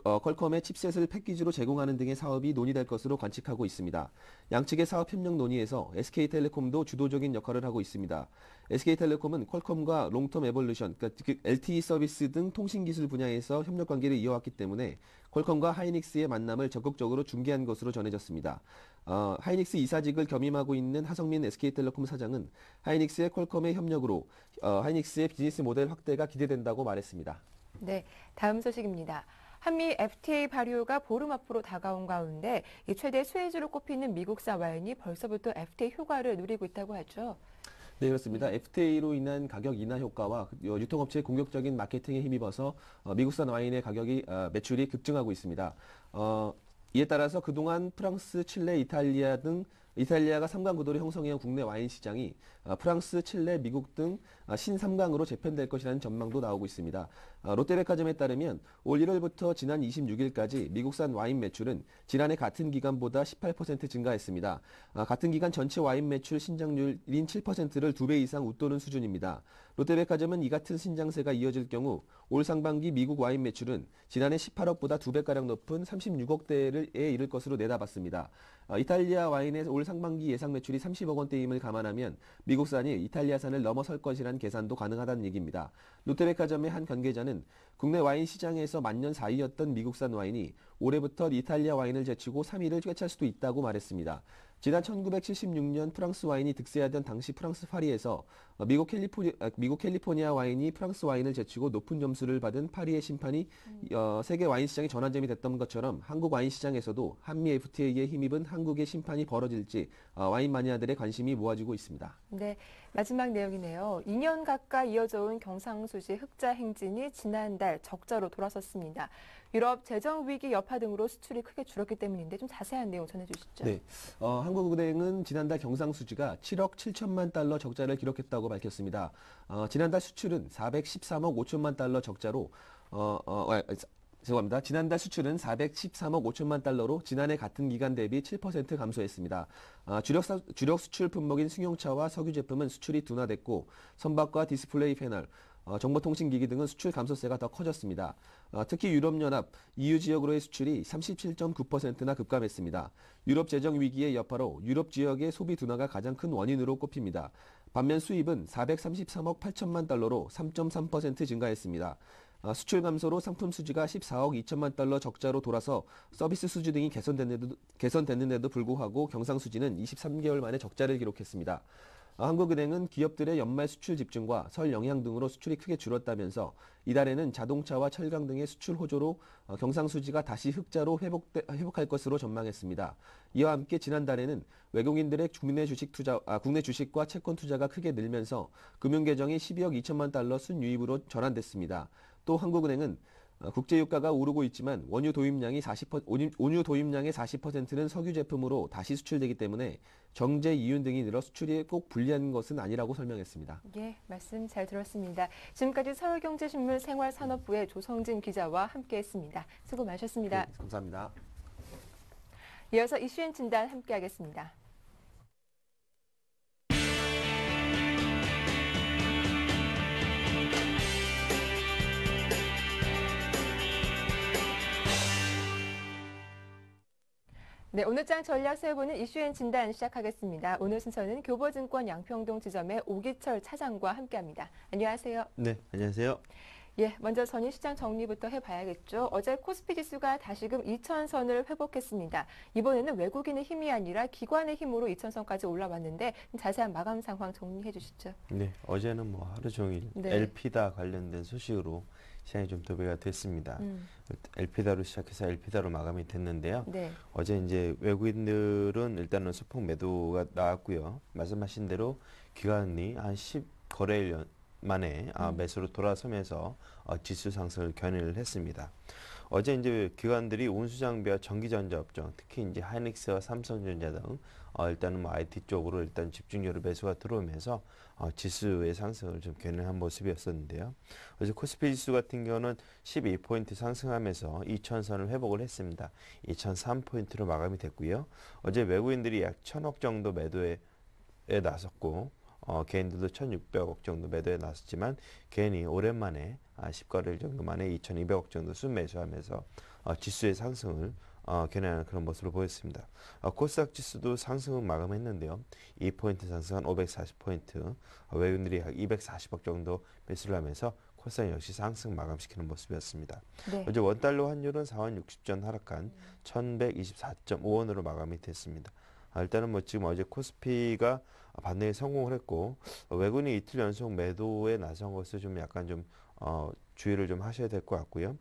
퀄컴의 칩셋을 패키지로 제공하는 등의 사업이 논의될 것으로 관측하고 있습니다. 양측의 사업 협력 논의에서 SK텔레콤도 주도적인 역할을 하고 있습니다. SK텔레콤은 퀄컴과 롱텀 에볼루션, 그러니까 LTE 서비스 등 통신 기술 분야에서 협력 관계를 이어왔기 때문에 퀄컴과 하이닉스의 만남을 적극적으로 중개한 것으로 전해졌습니다. 하이닉스 이사직을 겸임하고 있는 하성민 SK텔레콤 사장은 하이닉스의 퀄컴의 협력으로 하이닉스의 비즈니스 모델 확대가 기대된다고 말했습니다. 네, 다음 소식입니다. 한미 FTA 발효가 보름 앞으로 다가온 가운데 최대 수혜주로 꼽히는 미국산 와인이 벌써부터 FTA 효과를 누리고 있다고 하죠. 네, 그렇습니다. FTA로 인한 가격 인하 효과와 유통업체의 공격적인 마케팅에 힘입어서 미국산 와인의 매출이 급증하고 있습니다. 이에 따라서 그동안 프랑스, 칠레, 이탈리아가 3강 구도를 형성해온 국내 와인 시장이 프랑스, 칠레, 미국 등 신3강으로 재편될 것이라는 전망도 나오고 있습니다. 롯데백화점에 따르면 올 1월부터 지난 26일까지 미국산 와인 매출은 지난해 같은 기간보다 18% 증가했습니다. 같은 기간 전체 와인 매출 신장률인 7%를 2배 이상 웃도는 수준입니다. 롯데백화점은 이 같은 신장세가 이어질 경우 올 상반기 미국 와인 매출은 지난해 18억보다 2배가량 높은 36억대에 이를 것으로 내다봤습니다. 이탈리아 와인의 올 상반기 예상 매출이 30억 원대임을 감안하면 미국산이 이탈리아산을 넘어설 것이라는 계산도 가능하다는 얘기입니다. 롯데백화점의 한 관계자는 국내 와인 시장에서 만년 4위였던 미국산 와인이 올해부터 이탈리아 와인을 제치고 3위를 꿰찰 수도 있다고 말했습니다. 지난 1976년 프랑스 와인이 득세하던 당시 프랑스 파리에서 미국 캘리포니아 와인이 프랑스 와인을 제치고 높은 점수를 받은 파리의 심판이 세계 와인 시장의 전환점이 됐던 것처럼 한국 와인 시장에서도 한미 FTA에 힘입은 한국의 심판이 벌어질지 와인 마니아들의 관심이 모아지고 있습니다. 네, 마지막 내용이네요. 2년 가까이 이어져 온 경상수지 흑자 행진이 지난달 적자로 돌아섰습니다. 유럽 재정 위기 여파 등으로 수출이 크게 줄었기 때문인데 좀 자세한 내용 전해주시죠. 네, 한국은행은 지난달 경상수지가 7억 7천만 달러 적자를 기록했다고 밝혔습니다. 지난달 수출은 413억 5천만 달러 적자로 지난달 수출은 413억 5천만 달러로 지난해 같은 기간 대비 7% 감소했습니다. 주력 수출 품목인 승용차와 석유 제품은 수출이 둔화됐고 선박과 디스플레이 패널, 정보통신기기 등은 수출 감소세가 더 커졌습니다. 특히 유럽연합, EU 지역으로의 수출이 37.9%나 급감했습니다. 유럽 재정 위기의 여파로 유럽 지역의 소비 둔화가 가장 큰 원인으로 꼽힙니다. 반면 수입은 433억 8천만 달러로 3.3% 증가했습니다. 수출 감소로 상품 수지가 14억 2천만 달러 적자로 돌아서 서비스 수지 등이 개선됐는데도 불구하고 경상 수지는 23개월 만에 적자를 기록했습니다. 한국은행은 기업들의 연말 수출 집중과 설 영향 등으로 수출이 크게 줄었다면서 이달에는 자동차와 철강 등의 수출 호조로 경상수지가 다시 흑자로 회복할 것으로 전망했습니다. 이와 함께 지난달에는 외국인들의 국내 주식과 채권 투자가 크게 늘면서 금융계정이 12억 2천만 달러 순유입으로 전환됐습니다. 또 한국은행은 국제유가가 오르고 있지만 온유 도입량의 40%는 석유 제품으로 다시 수출되기 때문에 정제 이윤 등이 늘어 수출이 꼭 불리한 것은 아니라고 설명했습니다. 예, 말씀 잘 들었습니다. 지금까지 서울경제신문 생활산업부의 조성진 기자와 함께했습니다. 수고 많으셨습니다. 네, 감사합니다. 이어서 이슈앤 진단 함께하겠습니다. 네, 오늘장 전략 세워보는 이슈앤 진단 시작하겠습니다. 오늘 순서는 교보증권 양평동 지점의 오기철 차장과 함께합니다. 안녕하세요. 네, 안녕하세요. 예, 먼저 전일시장 정리부터 해봐야겠죠. 어제 코스피 지수가 다시금 2,000선을 회복했습니다. 이번에는 외국인의 힘이 아니라 기관의 힘으로 2,000선까지 올라왔는데 자세한 마감 상황 정리해 주시죠. 네, 어제는 뭐 하루 종일 네. LP다 관련된 소식으로 시장이 좀 도배가 됐습니다. LP다로 시작해서 LP다로 마감이 됐는데요. 네. 어제 이제 외국인들은 일단은 소폭 매도가 나왔고요. 말씀하신 대로 기관이 한 10거래일 만에 매수로 돌아서면서 지수 상승을 견인을 했습니다. 어제 이제 기관들이 운수장비와 전기전자 업종, 특히 이제 하이닉스와 삼성전자 등 일단은 뭐 IT 쪽으로 일단 집중적으로 매수가 들어오면서 지수의 상승을 좀 견인한 모습이었었는데요. 어제 코스피 지수 같은 경우는 12포인트 상승하면서 2,000선을 회복을 했습니다. 2,003포인트로 마감이 됐고요. 어제 외국인들이 약 1,000억 정도 매도에 나섰고 개인들도 1,600억 정도 매도에 나섰지만 개인이 오랜만에 10거래일 정도 만에 2,200억 정도 순매수하면서 지수의 상승을 견인하는 그런 모습을 보였습니다. 코스닥 지수도 상승은 마감했는데요. 2포인트 상승한 540포인트, 외국인들이 약 240억 정도 매수를 하면서 코스닥 역시 상승 마감시키는 모습이었습니다. 네. 어제 원달러 환율은 4원 60전 하락한 1,124.5원으로 마감이 됐습니다. 일단은 뭐 지금 어제 코스피가 반등에 성공을 했고 외국인이 이틀 연속 매도에 나선 것을 좀 약간 좀 주의를 좀 하셔야 될 것 같고요.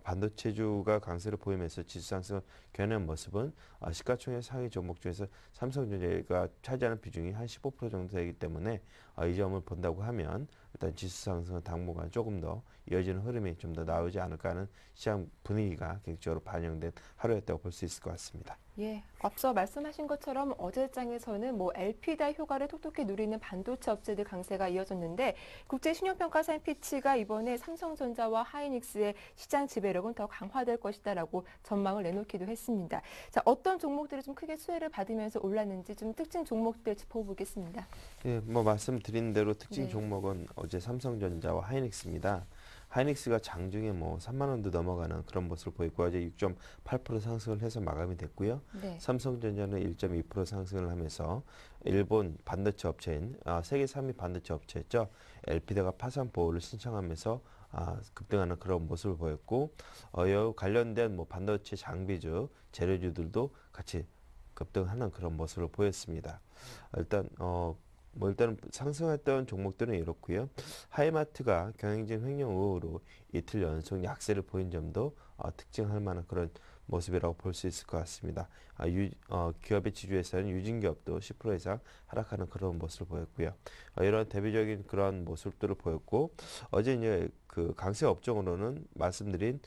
반도체주가 강세를 보이면서 지수 상승을 견인한 모습은 시가총액 상위 종목 중에서 삼성전자가 차지하는 비중이 한 15% 정도 되기 때문에 이 점을 본다고 하면 일단 지수 상승은 당분간 조금 더 이어지는 흐름이 좀 더 나오지 않을까 하는 시장 분위기가 객관적으로 반영된 하루였다고 볼 수 있을 것 같습니다. 예, 앞서 말씀하신 것처럼 어제장에서는 뭐 LP다 효과를 톡톡히 누리는 반도체 업체들 강세가 이어졌는데 국제 신용평가사인 피치가 이번에 삼성전자와 하이닉스의 시장 지배력은 더 강화될 것이다라고 전망을 내놓기도 했습니다. 자, 어떤 종목들이 좀 크게 수혜를 받으면서 올랐는지 좀 특징 종목들 짚어보겠습니다. 예, 뭐 말씀드린 대로 특징 네. 종목은 어제 삼성전자와 하이닉스입니다. 하이닉스가 장중에 뭐 3만 원도 넘어가는 그런 모습을 보이고 어제 6.8% 상승을 해서 마감이 됐고요. 네. 삼성전자는 1.2% 상승을 하면서 일본 반도체 업체인 세계 3위 반도체 업체였죠. 엘피다가 파산 보호를 신청하면서 급등하는 그런 모습을 보였고 이 관련된 뭐 반도체 장비주, 재료주들도 같이 급등하는 그런 모습을 보였습니다. 일단은 상승했던 종목들은 이렇고요. 하이마트가 경영진 횡령 의혹으로 이틀 연속 약세를 보인 점도 특징할 만한 그런 모습이라고 볼 수 있을 것 같습니다. 기업의 지주에서는 유진기업도 10% 이상 하락하는 그런 모습을 보였고요. 이런 대비적인 그런 모습들을 보였고 어제 이제 그 강세 업종으로는 말씀드린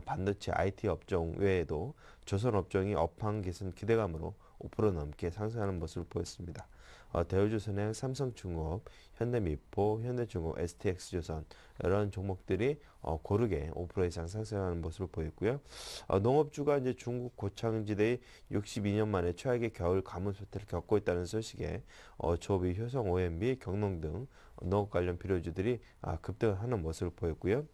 반도체 IT 업종 외에도 조선 업종이 업황 개선 기대감으로 5% 넘게 상승하는 모습을 보였습니다. 대우조선행, 삼성중업, 현대미포, 현대중업, STX조선 이런 종목들이 고르게 5% 이상 상승하는 모습을 보였고요. 농업주가 이제 중국 고창지대의 62년 만에 최악의 겨울 가뭄 사태를 겪고 있다는 소식에 조비, 효성, OMB, 경농 등 농업 관련 비료주들이 급등하는 모습을 보였고요.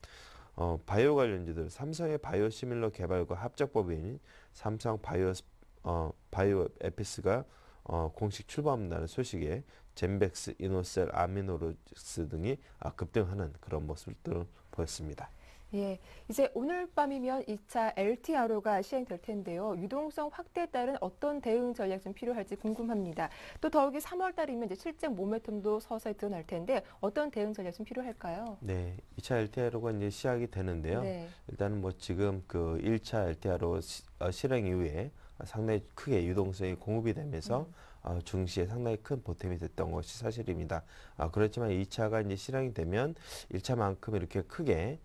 바이오 관련주들, 삼성의 바이오시밀러 개발과 합작법인 삼성 바이오 에피스가 공식 출범한다는 소식에 젠백스, 이노셀, 아미노로스 등이 급등하는 그런 모습들을 보였습니다. 예, 이제 오늘 밤이면 2차 LTRO가 시행될 텐데요. 유동성 확대에 따른 어떤 대응 전략 좀 필요할지 궁금합니다. 또 더욱이 3월 달이면 이제 실제 모멘텀도 서서히 드러날 텐데 어떤 대응 전략 좀 필요할까요? 네, 2차 LTRO가 이제 시작이 되는데요. 네. 일단은 뭐 지금 그 1차 LTRO 실행 이후에 상당히 크게 유동성이 공급이 되면서 증시에 상당히 큰 보탬이 됐던 것이 사실입니다. 그렇지만 2차가 이제 실행이 되면 1차만큼 이렇게 크게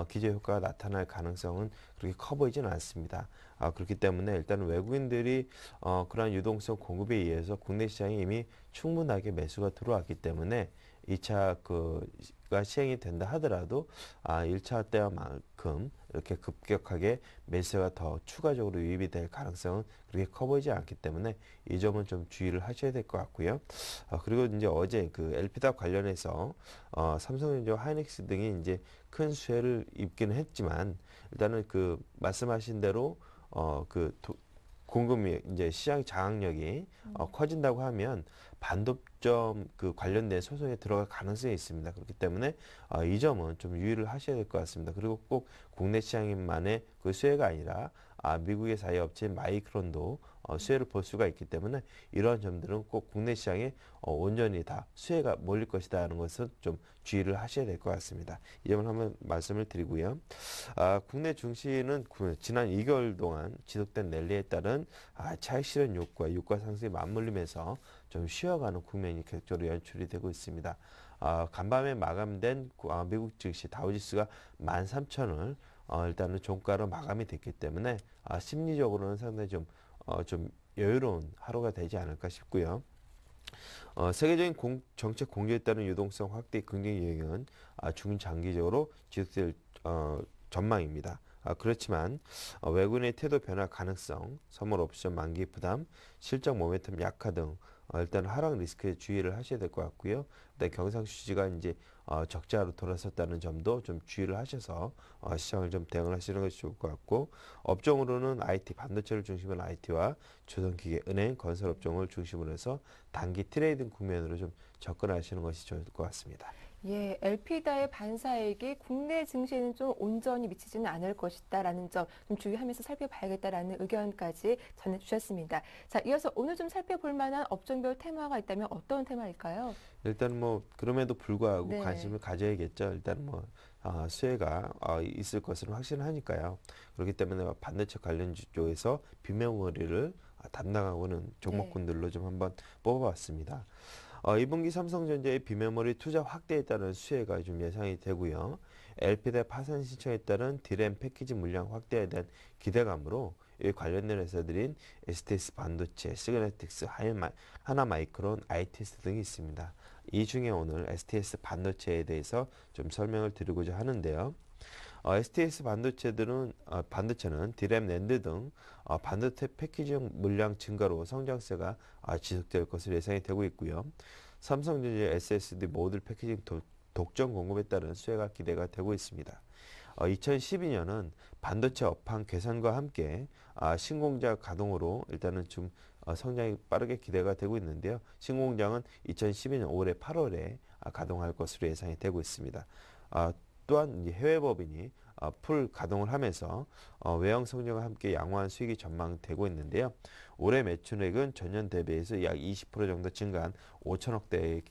기저 효과가 나타날 가능성은 그렇게 커 보이지는 않습니다. 그렇기 때문에 일단은 외국인들이 그러한 유동성 공급에 의해서 국내 시장에 이미 충분하게 매수가 들어왔기 때문에 2차 가 시행이 된다 하더라도 1차 때만큼 이렇게 급격하게 매수가 더 추가적으로 유입이 될 가능성은 그렇게 커 보이지 않기 때문에 이 점은 좀 주의를 하셔야 될 것 같고요. 그리고 이제 어제 그 LPDAP 관련해서 삼성전자와 하이닉스 등이 이제 큰 수혜를 입기는 했지만 일단은 그 말씀하신 대로 공급이 이제 시장 장악력이 커진다고 하면 반도점 그 관련된 소송에 들어갈 가능성이 있습니다. 그렇기 때문에 이 점은 좀 유의를 하셔야 될 것 같습니다. 그리고 꼭 국내 시장만의 그 수혜가 아니라 미국의 사회 업체인 마이크론도 수혜를 볼 수가 있기 때문에 이러한 점들은 꼭 국내 시장에 온전히 다 수혜가 몰릴 것이다 하는 것은 좀 주의를 하셔야 될 것 같습니다. 이 점을 한번 말씀을 드리고요. 국내 증시는 지난 2개월 동안 지속된 랠리에 따른 차익 실현 욕구와 유가 상승에 맞물리면서 좀 쉬어가는 국면이 계속적으로 연출이 되고 있습니다. 간밤에 마감된 미국 증시 다우지수가 13,000을 일단은 종가로 마감이 됐기 때문에 심리적으로는 상당히 좀 여유로운 하루가 되지 않을까 싶고요. 세계적인 정책 공조에 따른 유동성 확대의 긍정적 영향은 중장기적으로 지속될 전망입니다. 그렇지만 외국인의 태도 변화 가능성, 선물 옵션 만기 부담, 실적 모멘텀 약화 등 일단 하락 리스크에 주의를 하셔야 될 것 같고요. 일단 경상수지가 이제 적자로 돌아섰다는 점도 좀 주의를 하셔서 시장을 좀 대응을 하시는 것이 좋을 것 같고, 업종으로는 IT, 반도체를 중심으로 IT와 조선기계, 은행, 건설업종을 중심으로 해서 단기 트레이딩 국면으로 좀 접근하시는 것이 좋을 것 같습니다. 예, LP다의 반사액이 국내 증시에는 좀 온전히 미치지는 않을 것이다라는 점 좀 주의하면서 살펴봐야겠다라는 의견까지 전해주셨습니다. 자, 이어서 오늘 좀 살펴볼 만한 업종별 테마가 있다면 어떤 테마일까요? 일단 뭐 그럼에도 불구하고 네. 관심을 가져야겠죠. 일단 뭐 수혜가 있을 것은 확신하니까요. 그렇기 때문에 반도체 관련주 쪽에서 비메모리를 담당하고 있는 종목군들로 좀 한번 뽑아봤습니다. 2분기 삼성전자의 비메모리 투자 확대에 따른 수혜가 좀 예상이 되고요. LPD 파산 신청에 따른 디램 패키지 물량 확대에 대한 기대감으로 이 관련된 회사들인 STS 반도체, 시그네틱스, 하나마이크론, ITS 등이 있습니다. 이 중에 오늘 STS 반도체에 대해서 좀 설명을 드리고자 하는데요. STS 반도체는 디램, 낸드 등 반도체 패키징 물량 증가로 성장세가 지속될 것으로 예상이 되고 있고요. 삼성전자 SSD 모듈 패키징 독점 공급에 따른 수혜가 기대가 되고 있습니다. 2012년은 반도체 업황 개선과 함께 신공장 가동으로 일단은 좀 성장이 빠르게 기대가 되고 있는데요. 신공장은 2012년 올해 8월에 가동할 것으로 예상이 되고 있습니다. 또한 해외 법인이 풀 가동을 하면서 외형 성장과 함께 양호한 수익이 전망되고 있는데요. 올해 매출액은 전년 대비해서 약 20% 정도 증가한 5천억대를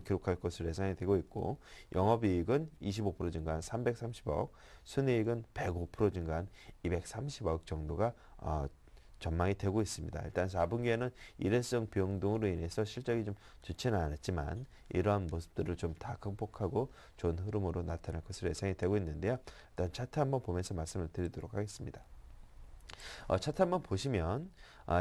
기록할 것으로 예상이 되고 있고, 영업이익은 25% 증가한 330억, 순이익은 105% 증가한 230억 정도가 전망이 되고 있습니다. 일단 4분기에는 일회성 비용 등으로 인해서 실적이 좀 좋지는 않았지만 이러한 모습들을 좀 다 극복하고 좋은 흐름으로 나타날 것으로 예상이 되고 있는데요. 일단 차트 한번 보면서 말씀을 드리도록 하겠습니다. 차트 한번 보시면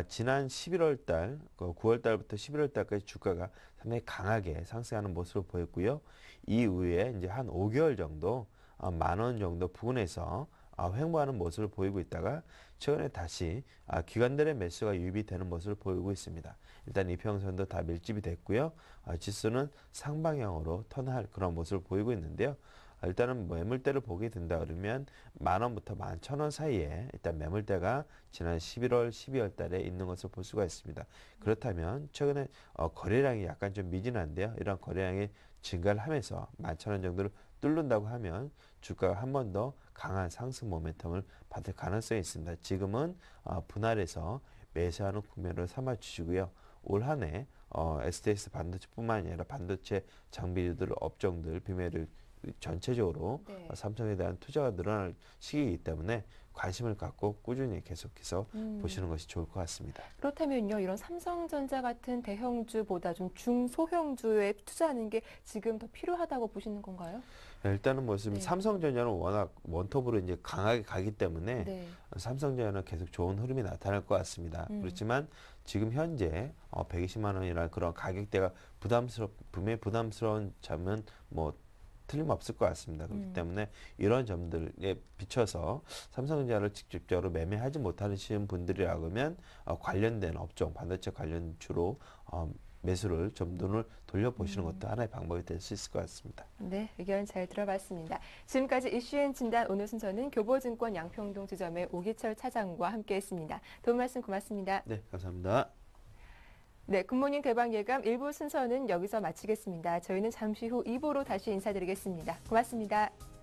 지난 11월 달, 9월 달부터 11월 달까지 주가가 상당히 강하게 상승하는 모습을 보였고요. 이후에 이제 한 5개월 정도 10,000원 정도 부근에서 횡보하는 모습을 보이고 있다가 최근에 다시 기관들의 매수가 유입이 되는 모습을 보이고 있습니다. 일단 이평선도 다 밀집이 됐고요. 지수는 상방향으로 턴할 그런 모습을 보이고 있는데요. 일단은 매물대를 보게 된다 그러면 10,000원부터 11,000원 사이에 일단 매물대가 지난 11월, 12월 달에 있는 것을 볼 수가 있습니다. 그렇다면 최근에 거래량이 약간 좀 미진한데요. 이런 거래량이 증가를 하면서 11,000원 정도를 뚫는다고 하면 주가가 한 번 더 강한 상승 모멘텀을 받을 가능성이 있습니다. 지금은 분할해서 매수하는 국면으로 삼아 주시고요. 올 한 해 STS 반도체뿐만 아니라 반도체 장비들 업종들 비매를 전체적으로 네. 삼성에 대한 투자가 늘어날 시기이기 때문에 관심을 갖고 꾸준히 계속해서 보시는 것이 좋을 것 같습니다. 그렇다면요, 이런 삼성전자 같은 대형주보다 좀 중소형주에 투자하는 게 지금 더 필요하다고 보시는 건가요? 일단은 뭐 지금 네. 삼성전자는 워낙 원톱으로 이제 강하게 가기 때문에 네. 삼성전자는 계속 좋은 흐름이 나타날 것 같습니다. 그렇지만 지금 현재 120만 원이라는 그런 가격대가 분명히 부담스러운 점은 뭐 틀림없을 것 같습니다. 그렇기 때문에 이런 점들에 비춰서 삼성전자를 직접적으로 매매하지 못하시는 분들이라면 관련된 업종, 반도체 관련 주로 매수를 좀 눈을 돌려보시는 것도 하나의 방법이 될 수 있을 것 같습니다. 네, 의견 잘 들어봤습니다. 지금까지 이슈앤진단 오늘 순서는 교보증권 양평동 지점의 오기철 차장과 함께했습니다. 도움 말씀 고맙습니다. 네, 감사합니다. 네, 굿모닝 대박 예감 1부 순서는 여기서 마치겠습니다. 저희는 잠시 후 2부로 다시 인사드리겠습니다. 고맙습니다.